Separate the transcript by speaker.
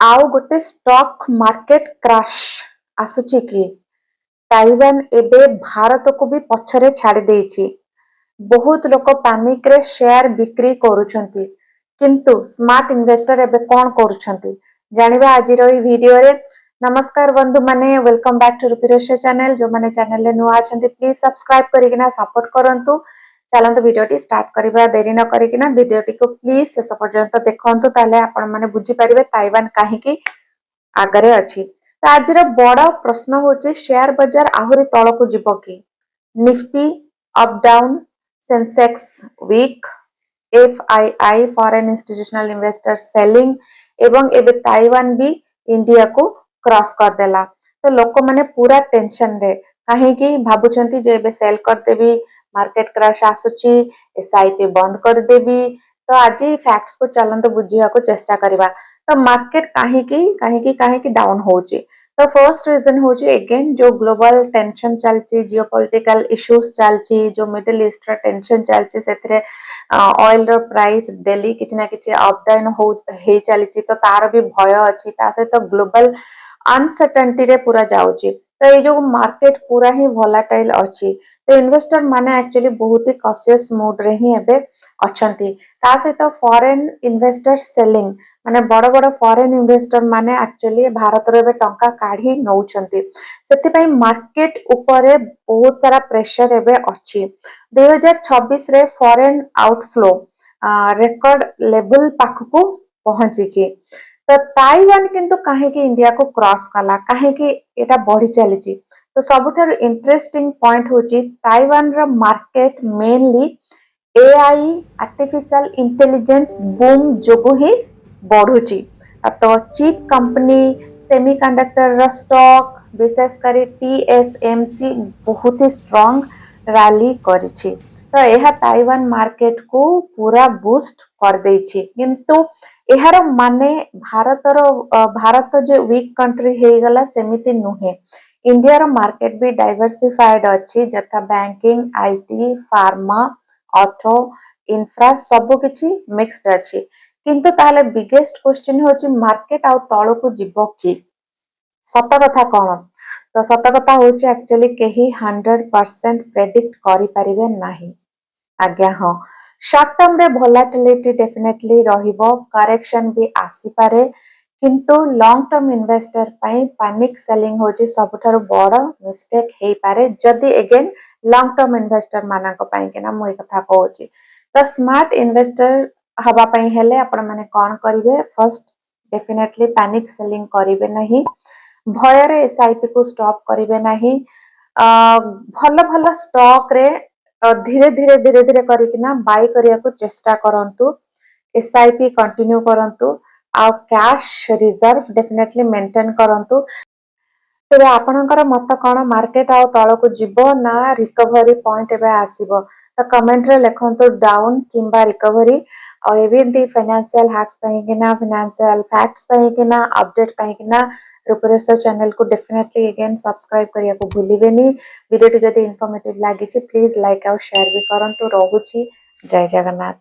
Speaker 1: आउ गोटे stock market crash आसुची कि ताइवान एबे भारत को भी पछरे छाड़ी देइछि। बहुत लोक पानिक रे शेयर बिक्री करूछंती किंतु स्मार्ट इन्वेस्टर एबे कोन करूछंती जानिबा आजिर ई वीडियो रे। नमस्कार बंधु माने, वेलकम बैक टू रुपिरेश चैनल। जो माने चैनल रे नुआ अछंती प्लीज सब्सक्राइब करिकिना सपोर्ट करंतु। चलंतु वीडियोटी स्टार्ट करिबा देरी न करिकिना वीडियोटी को प्लीज शेष पर्यंत देखंतु, ताले आपण माने बुझी परिबे ताइवान काहेकि आगरे अछि। तो आजिर बड़ प्रश्न होची शेयर बाजार आहुरी तळकु जिवो कि? Nifty up down, Sensex week, FII foreign institutional investor selling एवं एबे ताइवान भी इंडिया को क्रॉस कर देला। तो लोक माने पूरा टेंशन रे काहेकि भाबुचंती जे एबे सेल कर देबी, मार्केट क्रैश आसुची, एसआईपी बंद कर देबी। तो आज फैक्ट्स को चलंत बुझिया को चेष्टा करिबा। तो मार्केट काहेकि डाउन होची। तो फर्स्ट रीजन होची अगेन जो ग्लोबल टेंशन चलची, जियोपॉलिटिकल इश्यूज चलची, जो मिडिल ईस्ट रा टेंशन चलची, सेथरे ऑयल रो प्राइस डेली किछि ना किछि अप डाउन हो हे चलची। तो तार भी भय अछि, ता से तो ग्लोबल अनसर्टेनिटी रे पूरा जाउची। तो ये जो मार्केट पूरा ही वोलेटाइल अछि, तो इन्वेस्टर माने एक्चुअली बहुत ही कॉशियस मोड रे ही एबे अछंती। ता से तो फॉरेन इन्वेस्टर सेलिंग माने बड़ बड़ फॉरेन इन्वेस्टर माने एक्चुअली भारत रे टंका काढी नउछंती, सेति पई मार्केट ऊपर बहुत सारा प्रेशर एबे अछि। 2026 रे फॉरेन आउटफ्लो रेकॉर्ड लेवल पाखकू पहुंची। तो ताइवान किंतु काहेकि इंडिया को क्रॉस कला, काहेकि एटा बढ़ी चलीची। तो सबुठार इंटरेस्टिंग पॉइंट होची ताइवान रा market mainly AI artificial intelligence boom जोगु ही बढ़ुची। तो चिप कंपनी, सेमीकंडक्टर रा स्टॉक, विशेष करी टीएसएमसी बहुत ही स्ट्रांग रैली करिछि। तो यह ताइवान मार्केट को पूरा बूस्ट कर देछि। किंतु एहार माने भारत जो वीक कंट्री हे गला सेमिति नुहे। इंडिया रो मार्केट भी डाइवर्सिफाइड अछि, जथा banking, IT, pharma, auto, infra सब किछि मिक्स्ड अछि। किंतु ताले बिगेस्ट क्वेश्चन होछि मार्केट आउ तळको जिवो कि? सत कथा कोन? तो सत कथा होछि एक्चुअली केही 100% प्रेडिक्ट करि परिबे नाही। आज्ञा हाँ, शॉर्ट टर्म रे वोलेटिलिटी डेफिनेटली रहिबो, करेक्शन भी आसी पारे, किंतु लॉन्ग टर्म इन्वेस्टर पई पैनिक सेलिंग होची सबुठारु बड़ मिस्टेक हे पारे, जदि अगेन लॉन्ग टर्म इन्वेस्टर मानक पई केना मु ए कथा कहूची। तो स्मार्ट इन्वेस्टर हवा पई हेले आपण माने कोन करिवे? फर्स्ट डेफिनेटली पैनिक सेलिंग करिवे नहीं, भय रे एसआईपी को स्टॉप करिवे नहीं, भल भल स्टॉक रे धीरे धीरे करिकिना बाय करिया को चेष्टा करंतु, एसआईपी कंटिन्यू करंतु, आ कैश रिजर्व डेफिनेटली मेंटेन करंतु। तेबे आपणकर मत कोन? मार्केट आउ तळको जिवो ना रिकवरी पॉइंट एबे आसीबो? तो कमेंट रे लेखंतु डाउन किंबा रिकवरी। और एबेंती फाइनेंशियल हैक्स पहिकिना, फाइनेंशियल फैक्ट्स पहिकिना, अपडेट पहिकिना रुपरेश चैनल को डेफिनेटली अगेन सब्सक्राइब करिया को भूलिबेनी। वीडियो जदि इन्फॉर्मेटिव लागिछि प्लीज लाइक और शेयर भी करंतु। रहूछि, जय जगन्नाथ।